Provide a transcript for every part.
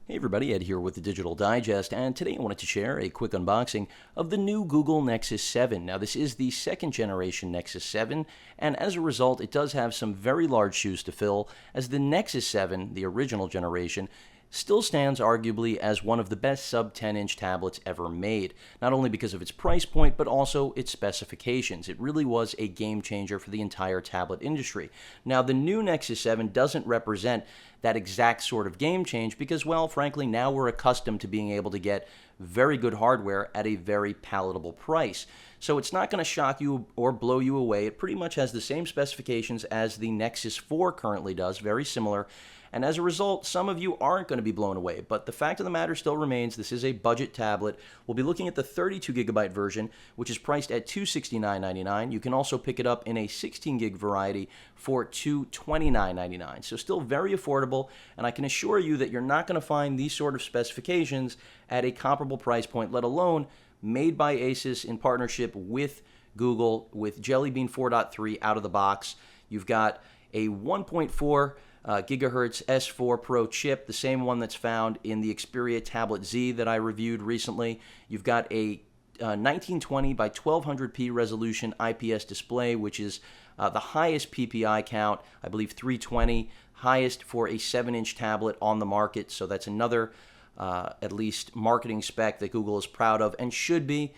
Hey everybody, Ed here with the Digital Digest, and today I wanted to share a quick unboxing of the new Google Nexus 7. Now this is the second generation Nexus 7, and as a result it does have some very large shoes to fill, as the Nexus 7, the original generation, still stands arguably as one of the best sub 10-inch tablets ever made, not only because of its price point, but also its specifications. It really was a game changer for the entire tablet industry. Now, the new Nexus 7 doesn't represent that exact sort of game change because, well, frankly, now we're accustomed to being able to get very good hardware at a very palatable price. So it's not going to shock you or blow you away. It pretty much has the same specifications as the Nexus 4 currently does, very similar. And as a result, some of you aren't going to be blown away. But the fact of the matter still remains, this is a budget tablet. We'll be looking at the 32GB version, which is priced at $269.99. You can also pick it up in a 16GB variety for $229.99. So still very affordable, and I can assure you that you're not going to find these sort of specifications at a comparable price point, let alone made by Asus in partnership with Google with Jelly Bean 4.3 out of the box. You've got a 1.4 gigahertz S4 Pro chip, the same one that's found in the Xperia Tablet Z that I reviewed recently. You've got a 1920 by 1200p resolution IPS display, which is the highest PPI count, I believe 320, highest for a 7-inch tablet on the market. So that's another at least marketing spec that Google is proud of and should be.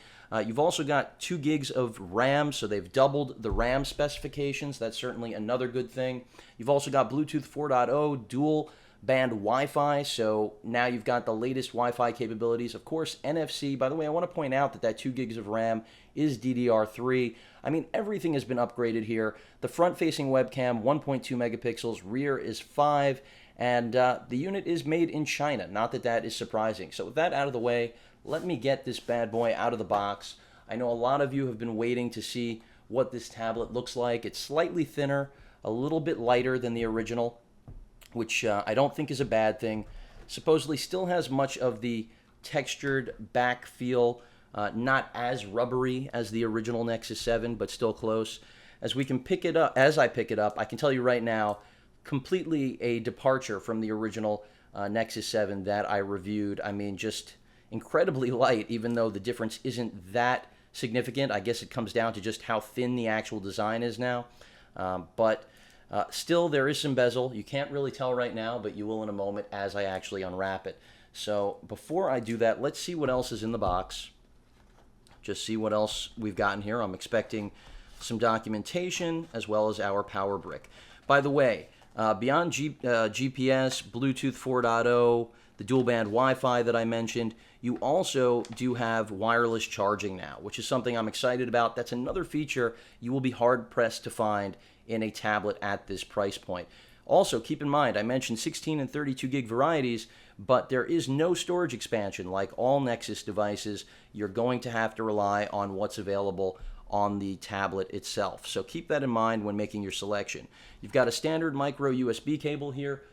You've also got 2 gigs of RAM, so they've doubled the RAM specifications. That's certainly another good thing. You've also got Bluetooth 4.0, dual band Wi-Fi, so now you've got the latest Wi-Fi capabilities. Of course, NFC. By the way, I want to point out that 2 gigs of RAM is DDR3. I mean, everything has been upgraded here. The front-facing webcam, 1.2 megapixels, rear is 5, and the unit is made in China. Not that that is surprising. So with that out of the way, let me get this bad boy out of the box. I know a lot of you have been waiting to see what this tablet looks like. It's slightly thinner, a little bit lighter than the original, which I don't think is a bad thing. Supposedly still has much of the textured back feel, not as rubbery as the original Nexus 7, but still close. As we can pick it up, as I pick it up, I can tell you right now, completely a departure from the original Nexus 7 that I reviewed. I mean, just incredibly light, even though the difference isn't that significant. I guess it comes down to just how thin the actual design is now. But still, there is some bezel. You can't really tell right now, but you will in a moment as I actually unwrap it. So before I do that, let's see what else is in the box. Just see what else we've gotten here. I'm expecting some documentation as well as our power brick. By the way, beyond GPS, Bluetooth 4.0, the dual band Wi-Fi that I mentioned, you also do have wireless charging now, which is something I'm excited about. That's another feature you will be hard-pressed to find in a tablet at this price point. Also, keep in mind, I mentioned 16 and 32 gig varieties, but there is no storage expansion. Like all Nexus devices, you're going to have to rely on what's available on the tablet itself. So keep that in mind when making your selection. You've got a standard micro USB cable here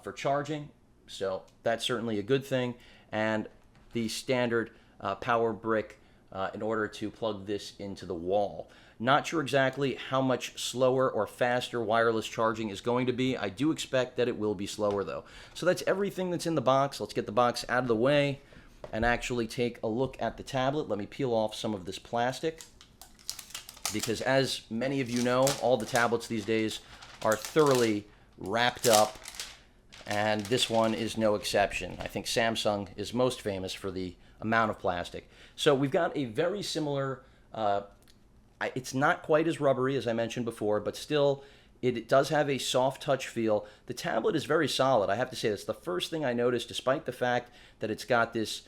for charging, so that's certainly a good thing, and the standard power brick in order to plug this into the wall. Not sure exactly how much slower or faster wireless charging is going to be. I do expect that it will be slower though. So that's everything that's in the box. Let's get the box out of the way and actually take a look at the tablet. Let me peel off some of this plastic, because as many of you know, all the tablets these days are thoroughly wrapped up, and this one is no exception. I think Samsung is most famous for the amount of plastic. So we've got a very similar, it's not quite as rubbery as I mentioned before, but still it does have a soft touch feel. The tablet is very solid. I have to say that's the first thing I noticed, despite the fact that it's got this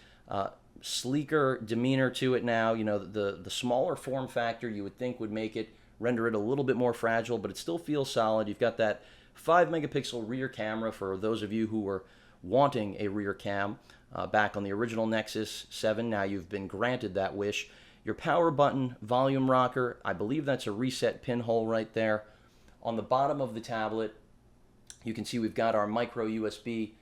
sleeker demeanor to it now. You know, the smaller form factor you would think would make it, render it a little bit more fragile, but it still feels solid. You've got that 5 megapixel rear camera for those of you who were wanting a rear cam back on the original Nexus 7. Now you've been granted that wish. Your power button, volume rocker, I believe that's a reset pinhole right there. On the bottom of the tablet, you can see we've got our micro USB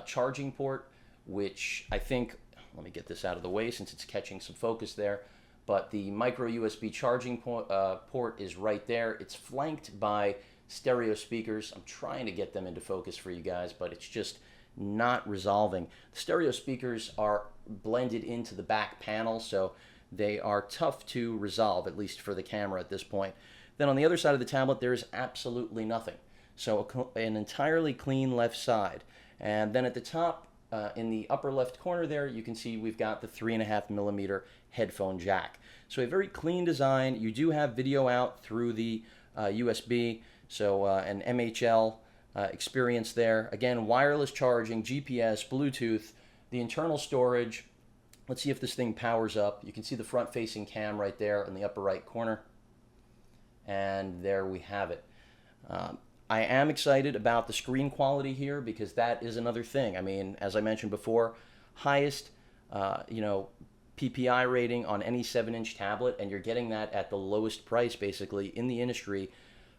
charging port, which I think, let me get this out of the way since it's catching some focus there, but the micro USB charging port is right there. It's flanked by stereo speakers. I'm trying to get them into focus for you guys, but it's just not resolving. The stereo speakers are blended into the back panel, so they are tough to resolve, at least for the camera at this point. Then on the other side of the tablet, there is absolutely nothing. So an entirely clean left side. And then at the top, in the upper left corner there, you can see we've got the 3.5mm headphone jack. So a very clean design. You do have video out through the USB, so an MHL experience there. Again, wireless charging, GPS, Bluetooth, the internal storage. Let's see if this thing powers up. You can see the front-facing cam right there in the upper right corner. And there we have it. I am excited about the screen quality here because that is another thing. I mean, as I mentioned before, highest, PPI rating on any 7-inch tablet, and you're getting that at the lowest price, basically, in the industry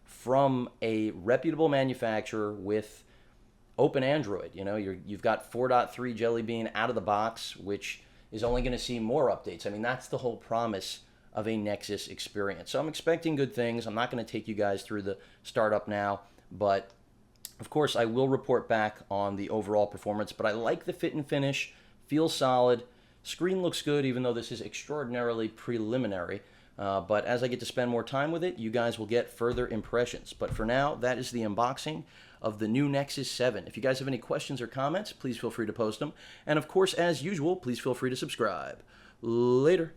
from a reputable manufacturer with open Android. You've got 4.3 Jelly Bean out of the box, which is only going to see more updates. I mean, that's the whole promise of a Nexus experience. So I'm expecting good things. I'm not going to take you guys through the startup now, but of course I will report back on the overall performance. But I like the fit and finish, feels solid, screen looks good, even though this is extraordinarily preliminary. But as I get to spend more time with it, you guys will get further impressions. But for now, that is the unboxing of the new Nexus 7. If you guys have any questions or comments, please feel free to post them. And of course, as usual, please feel free to subscribe. Later.